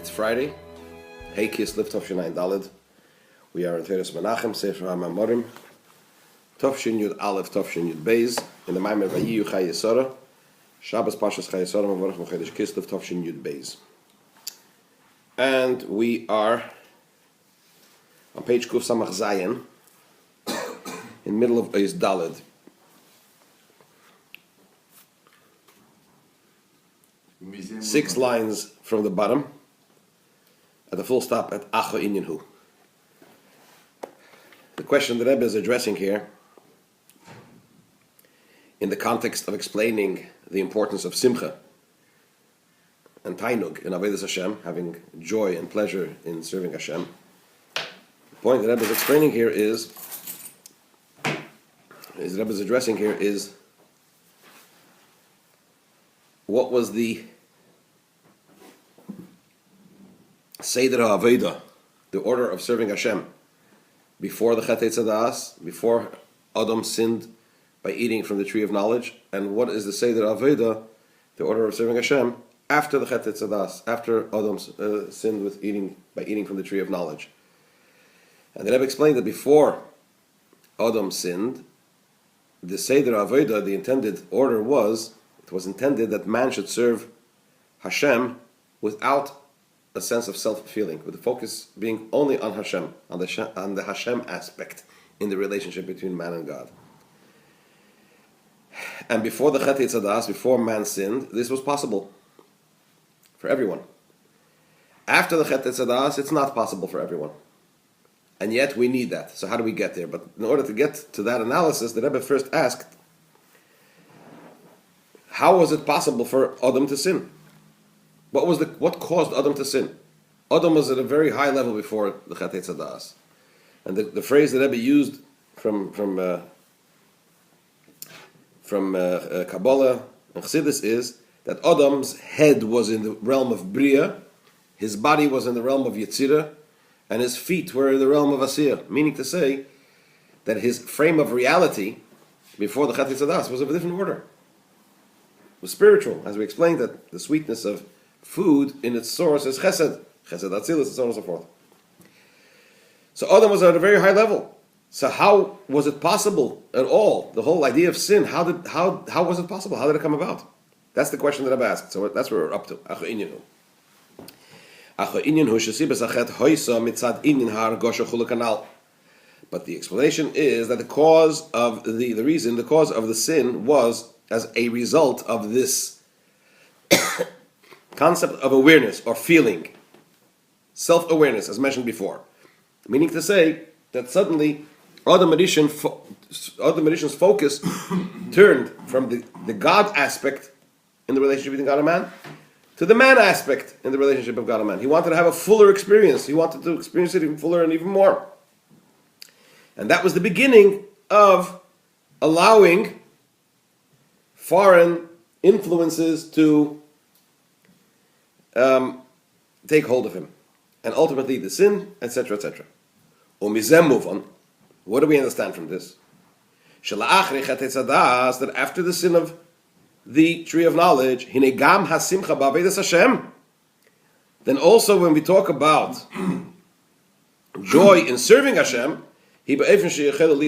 It's Friday. Hey Kislev Tofshin Ein Daled. We are in Teres Menachem, Sefer HaMamorim, Tofshin Yud Aleph, Tofshin Yud Beis, in the Mamar Vayihiyu Chayei Sara, Shabbos Pashas Chayei Sara, Mavarach Mochedesh Kislev, Tofshin Yud Beis. And we are on page Kuf Samach Zayin, in the middle of Eis Daled. Six lines from the bottom, at the full stop at Acho Inyan Hu. The question the Rebbe is addressing here, in the context of explaining the importance of Simcha and Tainug in Avodas Hashem, having joy and pleasure in serving Hashem, the point the Rebbe is explaining here is the Rebbe is addressing here is what was the Seder HaAveda, the order of serving Hashem, before the Chet Eitzadas, before Adam sinned by eating from the tree of knowledge, and what is the Seder HaAveda, the order of serving Hashem, after the Chet Eitzadas, after Adam sinned by eating from the tree of knowledge. And the Rebbe explained that before Adam sinned, the Seder HaAveda, the intended order was intended that man should serve Hashem without a sense of self-feeling, with the focus being only on Hashem, on the Hashem aspect in the relationship between man and God. And before the Chet Eitzadas, before man sinned, this was possible for everyone. After the Chet Eitzadas, it's not possible for everyone. And yet we need that. So how do we get there? But in order to get to that analysis, the Rebbe first asked, how was it possible for Adam to sin? What caused Adam to sin? Adam was at a very high level before the Chet Eitzadas. And the phrase that Rebbe used from Kabbalah and Chassidus is that Adam's head was in the realm of Bria, his body was in the realm of Yetzirah, and his feet were in the realm of Asiyah. Meaning to say that his frame of reality before the Chet Eitzadas was of a different order. It was spiritual, as we explained, that the sweetness of food in its source is chesed atzilus, and so on and so forth. So Adam was at a very high level. So how was it possible at all? The whole idea of sin, how was it possible? How did it come about? That's the question that I've asked. So that's where we're up to. Acho Inyan Hu. Acho Inyan Hu shesibes achet hoisa mitzad inyan ha'argosha chulu kanal. But the explanation is that the cause of the sin was as a result of this concept of awareness or feeling, self-awareness, as mentioned before. Meaning to say that suddenly Adam Rishon's focus turned from the God aspect in the relationship between God and man to the man aspect in the relationship of God and man. He wanted to have a fuller experience. He wanted to experience it even fuller and even more. And that was the beginning of allowing foreign influences to take hold of him, and ultimately the sin, etc., etc. What do we understand from this? That after the sin of the tree of knowledge, then also when we talk about joy in serving Hashem, there's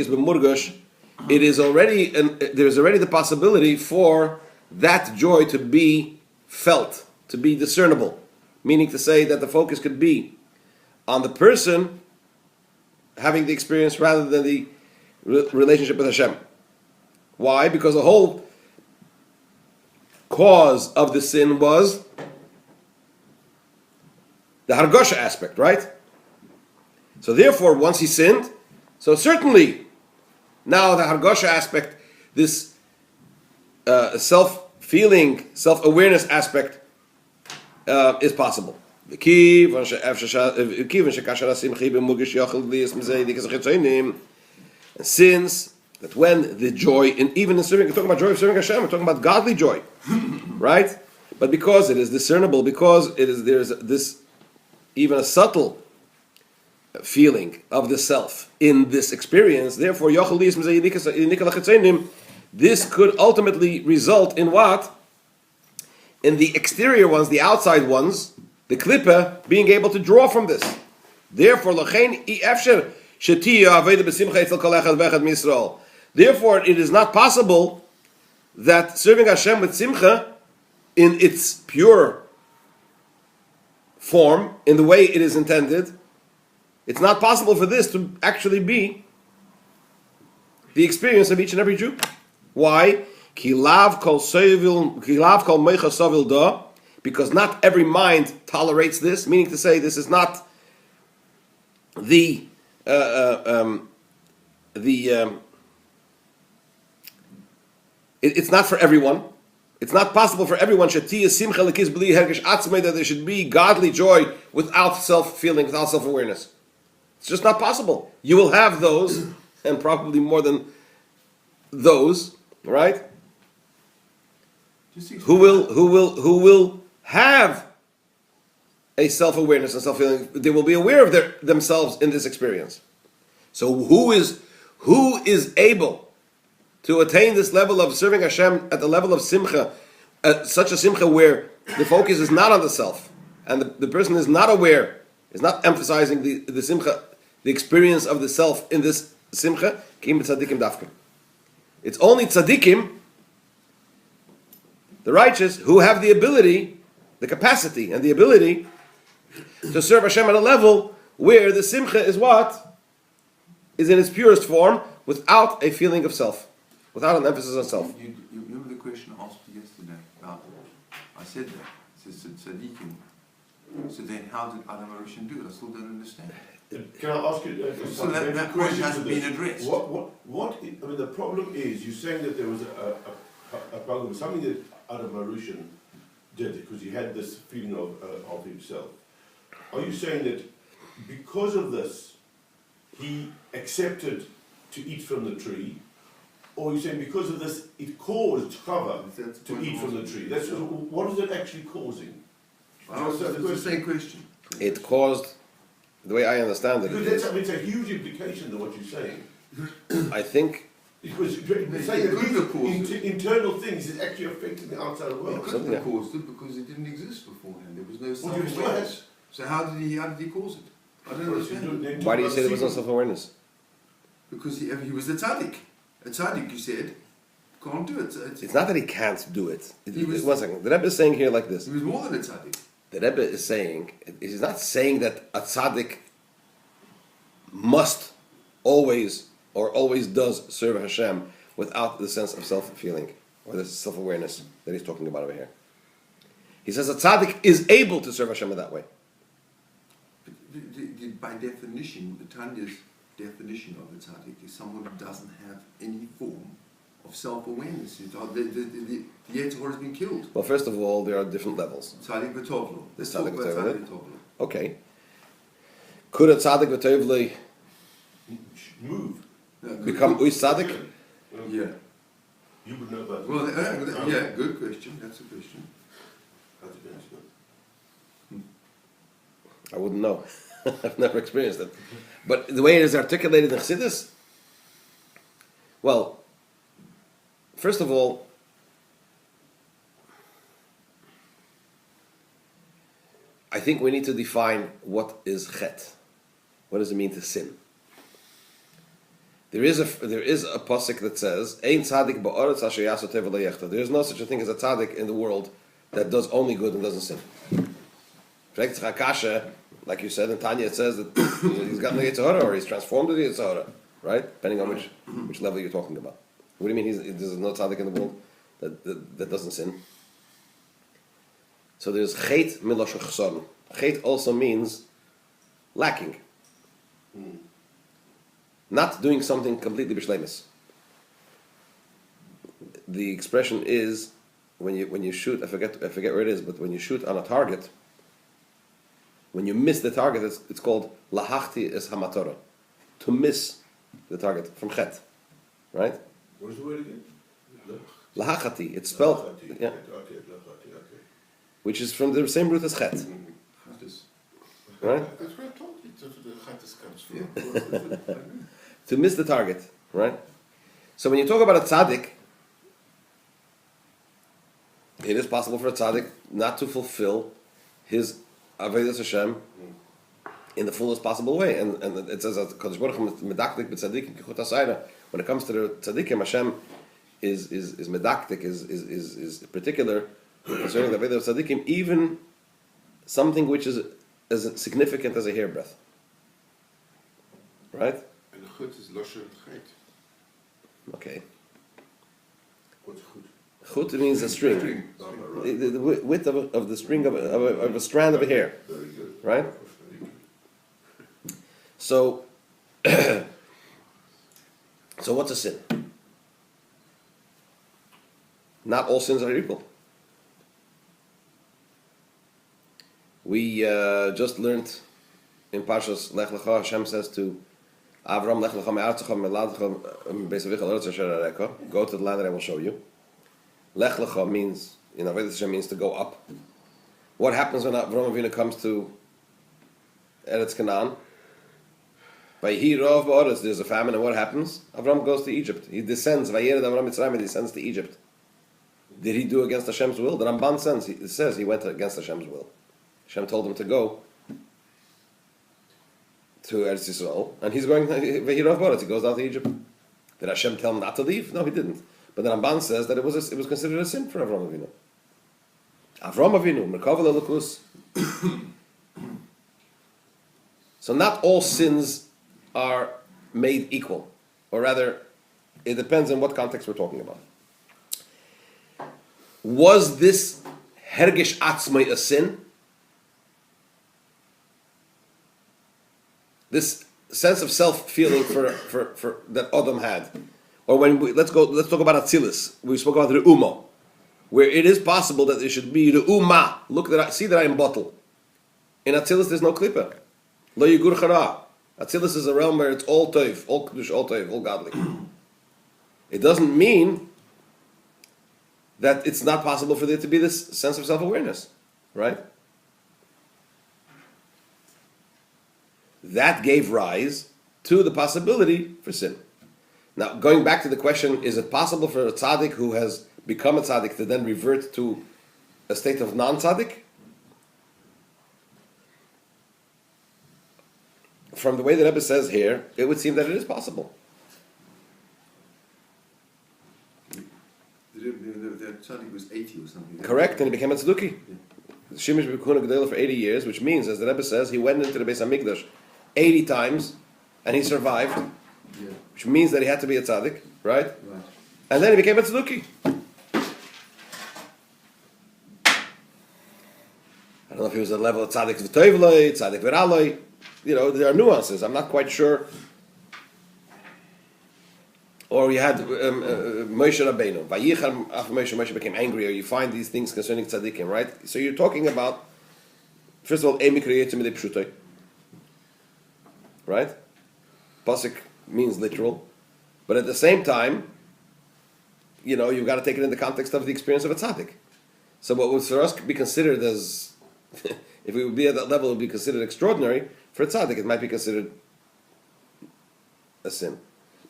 already the possibility for that joy to be felt, to be discernible, meaning to say that the focus could be on the person having the experience rather than the relationship with Hashem. Why? Because the whole cause of the sin was the Hargosha aspect, right? So therefore, once he sinned, so certainly now the Hargosha aspect, this self-feeling, self-awareness aspect is possible. And since that when the joy, and even in serving, we're talking about joy of serving Hashem, we're talking about godly joy, right? But because it is discernible, because there's this even a subtle feeling of the self in this experience, therefore this could ultimately result in what? In the exterior ones, the outside ones, the klipa being able to draw from this. Therefore, therefore, it is not possible that serving Hashem with simcha in its pure form, in the way it is intended, it's not possible for this to actually be the experience of each and every Jew. Why? Because not every mind tolerates this, meaning to say this is not it's not for everyone. It's not possible for everyone that there should be godly joy without self-feeling, without self-awareness. It's just not possible. You will have those, and probably more than those, right? Who will have a self-awareness and self-feeling. They will be aware of themselves in this experience. So who is able to attain this level of serving Hashem at the level of simcha, such a simcha where the focus is not on the self, and the person is not aware, is not emphasizing the simcha, the experience of the self in this simcha, kim tzadikim dafkim. It's only tzadikim, the righteous, who have the ability, the capacity, and the ability to serve Hashem at a level where the simcha is what? Is in its purest form, without a feeling of self, without an emphasis on self. You remember the question I asked you yesterday about, I said that, it says tzadikim. So then how did Adam HaRishon do it? I still don't understand. Can I ask you? So that question hasn't been addressed. What? I mean, the problem is you're saying that there was a problem, something that Adam HaRishon did because he had this feeling of himself. Are you saying that because of this he accepted to eat from the tree, or are you saying because of this it caused Chava to eat from the tree? That's what is it actually causing? It's the same question. It caused, the way I understand it, Because it's a huge implication to what you're saying. I think Because saying that internal things is actually affecting the outside He world. couldn't have caused it because it didn't exist beforehand. There was no Well, you still self-awareness. So how did he cause it? I don't understand. why do you say there was no self-awareness? Because he was a tzaddik. A tzaddik, you said, can't do it. It's not that he can't do it. was- One second. The Rebbe is saying here like this. He was more than a tzaddik. The Rebbe is saying, he's not saying that a tzaddik must always or always does serve Hashem without the sense of self-feeling or the self-awareness that he's talking about over here. He says a tzaddik is able to serve Hashem in that way. By definition, the Tanya's definition of a tzaddik is someone who doesn't have any form of self-awareness. The Yetzer Hara has been killed. Well, first of all, there are different levels. Tzaddik v'tovlo. There's Let's talk tzaddik about v'tovlo. tzaddik v'tovlo. Okay. Could a tzaddik v'tovli Move. become uis tzaddik? Yeah. You would know about that. Well, yeah, good question. That's a question. How to answer that. I wouldn't know. I've never experienced it. But the way it is articulated in Chassidus, well, first of all, I think we need to define what is chet. What does it mean to sin? There is a pasuk that says, "Ein tzaddik ba'aretz asher ya'aseh teva lo yechta." There is no such a thing as a tzaddik in the world that does only good and doesn't sin. Like you said in Tanya, it says that he's got no Yetzer Hara or he's transformed into Yetzer Hara, right? Depending on which level you're talking about. What do you mean there's no tzaddik in the world that doesn't sin? So there's chet milosh chesron. Chet also means lacking. Not doing something completely b'shleimus. The expression is when you shoot, I forget where it is, but when you shoot on a target, when you miss the target, it's called lahachti es hamatora, to miss the target from chet, right? What is the word again? Lahachati. It's spelled, yeah, Okay. which is from the same root as chet, right? That's where I told you the Chattis comes from. To miss the target, right? So when you talk about a tzaddik, it is possible for a tzaddik not to fulfill his Avodas Hashem in the fullest possible way. And it says that Kadosh Baruch Hu medaktik b'tzadikim kichut hasayra. When it comes to the tzadikim, Hashem is medaktik, is particular concerning the Avodah of tzadikim, even something which is as significant as a hairbreadth. Right? And the chut is losher chait. Okay. What's good? Chut means a string. The width of the string of a strand of a hair. Very good. Right? Very good. So, so what's a sin? Not all sins are equal. We just learned in Parshas Lech Lecha, Hashem says to Avram, Lech Lecha me'artzecha me'ladcha be'savicha l'eretz asher arecha. Go to the land that I will show you. Lech Lecha means, in Avodas Hashem, means to go up. What happens when Avram Avinu comes to Eretz Canaan? Vayihiyu Rav ba'aretz, there's a famine, and what happens? Avram goes to Egypt. He descends. Vayered Avram Mitzrayim, he descends to Egypt. Did he do against Hashem's will? The Ramban says he went against Hashem's will. Hashem told him to go to Eretz Yisrael, and he's going. He goes down to Egypt. Did Hashem tell him not to leave? No, he didn't. But the Ramban says that it was considered a sin for Avram Avinu. Avram Avinu, Merkava Lelukus. So not all sins are made equal, or rather, it depends on what context we're talking about. Was this hergish atzmai a sin? This sense of self-feeling for that Adam had, or when let's talk about Atzilus. We spoke about the Ummah, where it is possible that it should be the Ummah. Look see that I am bottle. In Atzilus, there's no klippa. Lo yigur chara. Atzilus is a realm where it's all toiv, all kedush, all toiv, all godly. It doesn't mean that it's not possible for there to be this sense of self-awareness, right? That gave rise to the possibility for sin. Now, going back to the question, is it possible for a tzaddik who has become a tzaddik to then revert to a state of non-tzaddik? From the way the Rebbe says here, it would seem that it is possible. The tzaddik was 80 or something. Correct, and he became a tzadduki. Shimish B'Kuna Gedela for 80 years, which means, as the Rebbe says, he went into the Beis HaMikdash 80 times, and he survived, which means that he had to be a tzaddik, right? And then he became a tzadduki. I don't know if he was at the level of tzaddik v'toivloi, tzaddik v'raloi. There are nuances. I'm not quite sure. Or you had Moshe Rabbeinu. Vayichar after Moshe became angry, or you find these things concerning tzaddikim, right? So you're talking about, first of all, Emi Kriyetzu Midei Pshutoi. Right? Pasuk means literal. But at the same time, you've got to take it in the context of the experience of a tzaddik. So what would for us be considered as, if we would be at that level, it would be considered extraordinary. For a tzaddik, it might be considered a sin.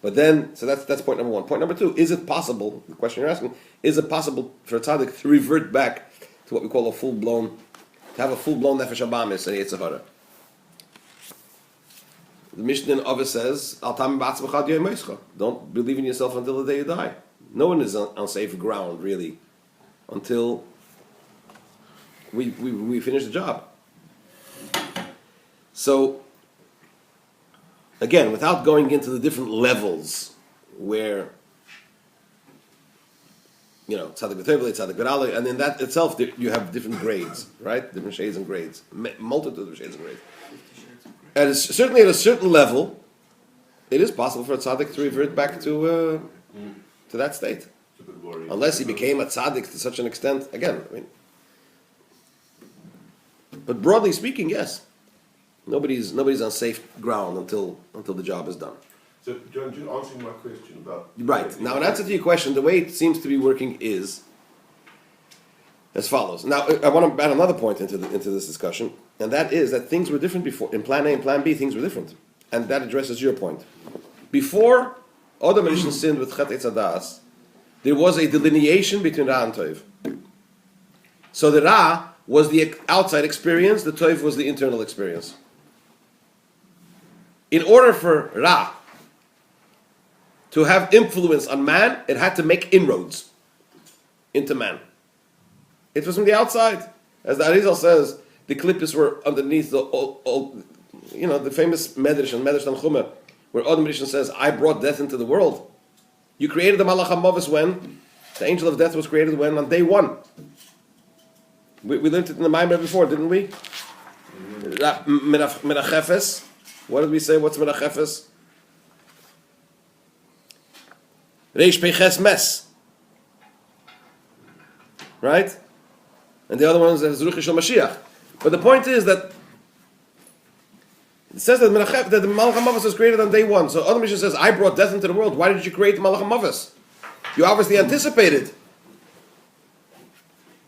But then, so that's point number one. Point number two, is it possible, the question you're asking, is it possible for a tzaddik to revert back to what we call to have a full-blown nefesh habamis and Yetzer Hara? The Mishnah in Avos says, Al tamim b'atzmecha ad yom moischa. Don't believe in yourself until the day you die. No one is on safe ground, really, until we finish the job. So, again, without going into the different levels where, tzaddik v'tovlei, tzaddik v'ralei, and in that itself you have different grades, right? Different shades and grades, multitude of shades and grades. And certainly at a certain level, it is possible for a tzaddik to revert back to that state, unless he became a tzaddik to such an extent. Again, but broadly speaking, yes. Nobody's on safe ground until the job is done. So, John, just answering my question about... Right. Now, in answer to your question, the way it seems to be working is as follows. Now, I want to add another point into this discussion, and that is that things were different before. In Plan A and Plan B, things were different. And that addresses your point. Before Adam Rishon sinned with Chet Eitz Hadas, there was a delineation between Ra and Tov. So the Ra was the outside experience, the toiv was the internal experience. In order for Ra to have influence on man, it had to make inroads into man. It was from the outside. As the Arizal says, the klippos were underneath the the famous Medrash and Medrash Tanchuma, where Adam Rishon says, I brought death into the world. You created the Malach HaMavis when? The angel of death was created when? On day one. We learned it in the Maimer before, didn't we? Merachefes. What did we say? What's Merachefes? Reish Peches Mes. Right? And the other one is Zruch Shel Mashiach. But the point is that it says that the Malach HaMavis was created on day one. So Adam Rishon says, I brought death into the world. Why did you create the Malach HaMavis? You obviously anticipated.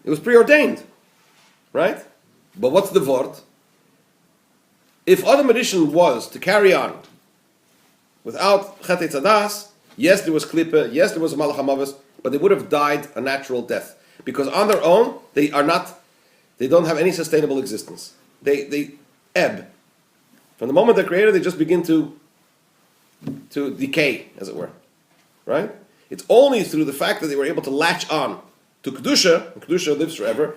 It was preordained. Right? But what's the word? If Adam Rishon was to carry on without Chetei Tzadas, yes, there was Klippe, yes, there was a Malach HaMavis, but they would have died a natural death. Because on their own, they don't have any sustainable existence. They ebb. From the moment they're created, they just begin to decay, as it were. Right? It's only through the fact that they were able to latch on to Kedusha, and Kedusha lives forever.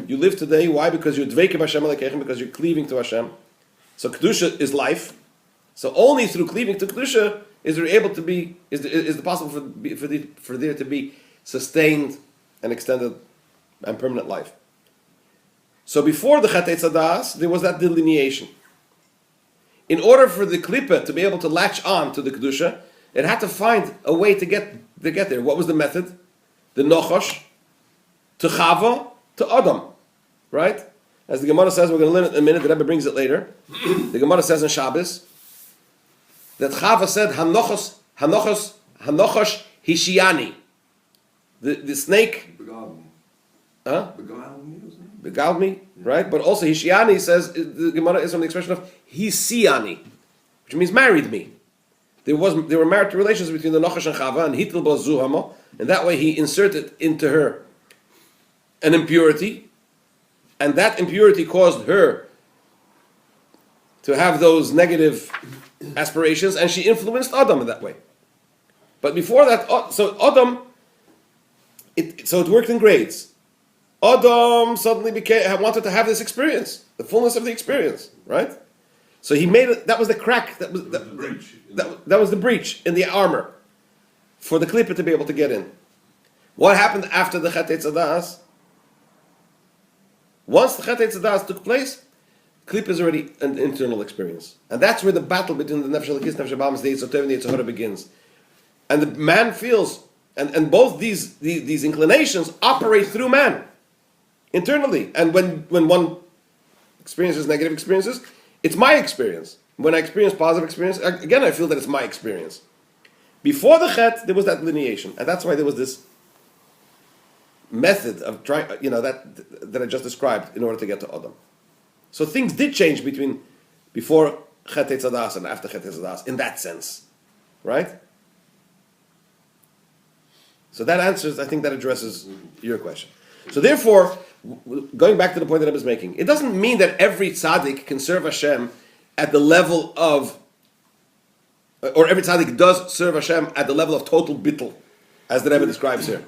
You live today, why? Because you're dveikim Hashem Elokeichem, because you're cleaving to Hashem. So Kedusha is life. So only through cleaving to Kedusha is there able to be, is it possible for there to be sustained and extended and permanent life. So before the Chetei Tzadas, there was that delineation. In order for the Klippe to be able to latch on to the Kedusha, it had to find a way to get there. What was the method? The Nochosh, to Chava, to Adam. Right? As the Gemara says, we're going to learn it in a minute, the Rebbe brings it later. The Gemara says in Shabbos, that Chava said, Hanochosh Hishiani. The snake beguiled me, right? But also Hishiani says, the Gemara is from the expression of Hisiani, which means married me. There were marital relations between the Nochosh and Chava, and Hitel Bo Zuhamo, and that way he inserted into her an impurity, and that impurity caused her to have those negative aspirations, and she influenced Adam in that way. But before that, so Adam, it worked in grades. Adam suddenly wanted to have this experience, the fullness of the experience, right? So he made it. That was the crack. That was the breach. That was the breach in the armor for the Klippe to be able to get in. What happened after the Chetei Tzadas? Once the Chetei Tzadas took place, Klippe is already an internal experience, and that's where the battle between the Nefesh Elokis, Nefesh Abamas, the Yetzer Tov, and the Yetzer Hara begins. And the man feels, and both these inclinations operate through man internally. And when one experiences negative experiences, it's my experience. When I experience positive experience, again I feel that it's my experience. Before the Chet, there was that delineation, and that's why there was this method of trying, that I just described in order to get to Adam. So things did change between before Chetei Tzadas and after Chetei Tzadas in that sense, right? So that answers, I think that addresses your question. So therefore, going back to the point that I was making, it doesn't mean that every tzaddik can serve Hashem at the level of, or every tzaddik does serve Hashem at the level of total bittul, as the Rebbe describes here.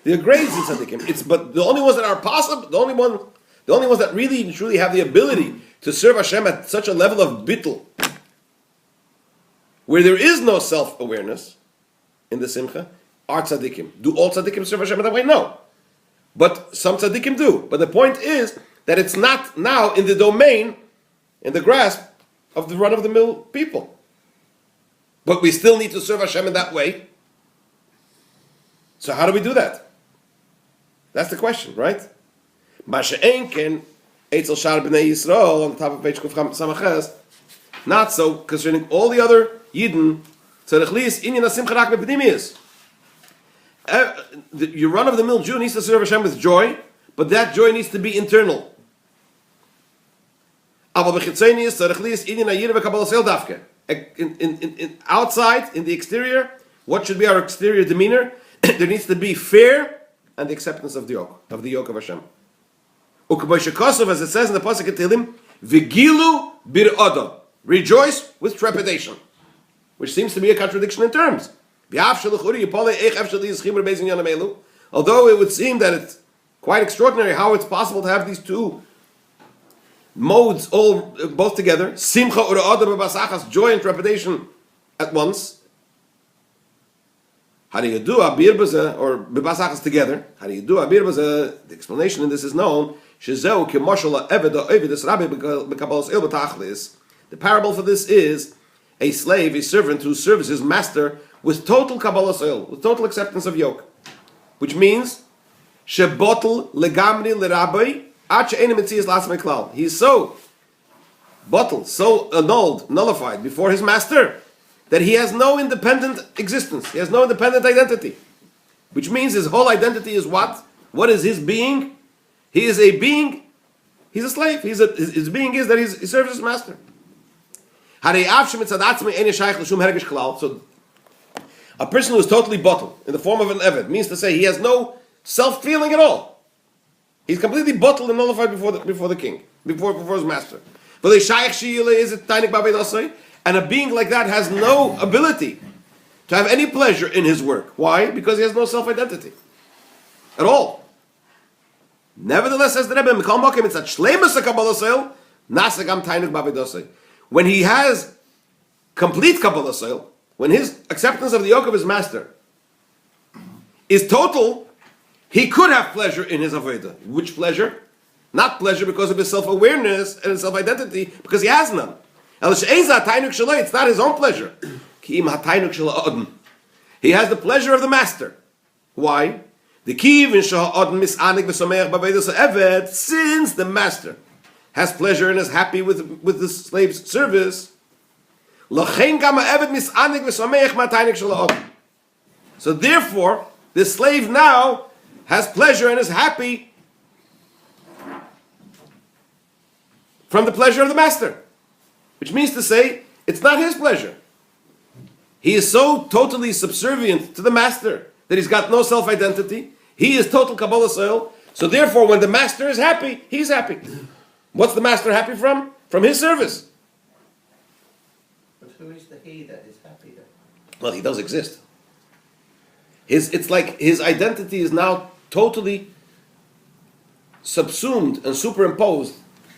There are grades in tzaddikim. But the only ones that are possible, the only ones that really and truly have the ability to serve Hashem at such a level of bittul, where there is no self-awareness in the simcha, are tzaddikim. Do all tzaddikim serve Hashem that way? No. But some tzaddikim do. But the point is that it's not now in the domain, in the grasp of the run-of-the-mill people. But we still need to serve Hashem in that way. So how do we do that? That's the question, right? Masha'enken, Eitzel Shar B'nai Yisrael, on the top of page Kuf Samachas, not so concerning all the other Yidden, Tzarech Li'is Inyan HaSimcha Rak B'Pnimiyus. Your run-of-the-mill Jew needs to serve Hashem with joy, but that joy needs to be internal. Outside, in the exterior, what should be our exterior demeanor? there needs to be fear and the acceptance of the yoke of Hashem. As it says in the pasuk in Tehillim, "Vigilu bir'ada," rejoice with trepidation, which seems to be a contradiction in terms. Although it would seem that it's quite extraordinary how it's possible to have these two modes all both together, simcha or joy and trepidation at once. How do you do abir baza or bebasachas together? How do you do abir baza? The explanation in this is known. The parable for this is a slave, a servant who serves his master with total kabbalas oil, with total acceptance of yoke, which means shebotel legamri lerabai at she'enim mitzias lasmei klal. He's so bottled, so annulled, nullified before his master that he has no independent existence. He has no independent identity, which means his whole identity is what? What is his being? He is a being. He's a slave. His being is that he serves his master. So a person who is totally bottled in the form of an eved means to say he has no self-feeling at all. He's completely bottled and nullified before the king, before his master. And a being like that has no ability to have any pleasure in his work. Why? Because he has no self-identity at all. Nevertheless, says the Rebbe, when he has complete Kabbalah Soil, when his acceptance of the yoke of his master is total, he could have pleasure in his Avodah. Which pleasure? Not pleasure because of his self-awareness and his self-identity, because he has none. It's not his own pleasure. He has the pleasure of the master. Why? Since the master has pleasure and is happy with the slave's service, so therefore, the slave now has pleasure and is happy from the pleasure of the master. Which means to say, it's not his pleasure. He is so totally subservient to the master that he's got no self-identity. He is total Kabbalah soil. So therefore, when the master is happy, he's happy. What's the master happy from? From his service. But who is the he that is happy then? Well, he does exist. It's like his identity is now totally subsumed and superimposed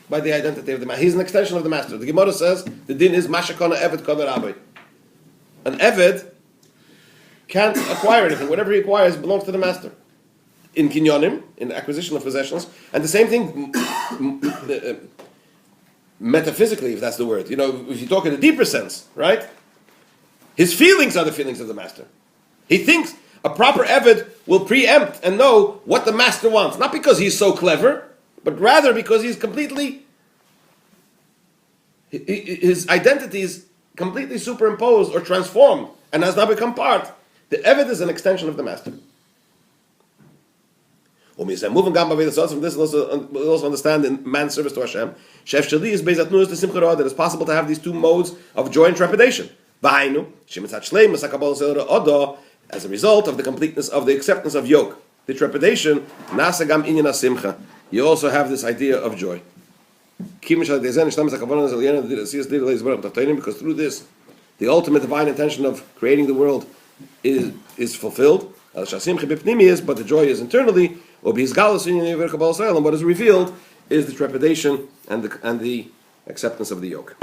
by the identity of the master. He's an extension of the master. The Gemara says the din is mashakona eved kana rabbi. An eved can't acquire anything. Whatever he acquires belongs to the master. In kinyonim, in acquisition of possessions, and the same thing metaphysically, if that's the word. You know, if you talk in a deeper sense, right? His feelings are the feelings of the master. He thinks a proper eved will preempt and know what the master wants, not because he's so clever, but rather because he's completely, his identity is completely superimposed or transformed and has now become part. The eved is an extension of the master. From this, we'll also understand in man's service to Hashem, that it's possible to have these two modes of joy and trepidation. As a result of the completeness of the acceptance of yoke, the trepidation, you also have this idea of joy. Because through this, the ultimate divine intention of creating the world is fulfilled. But the joy is internally. And what is revealed is the trepidation and the acceptance of the yoke.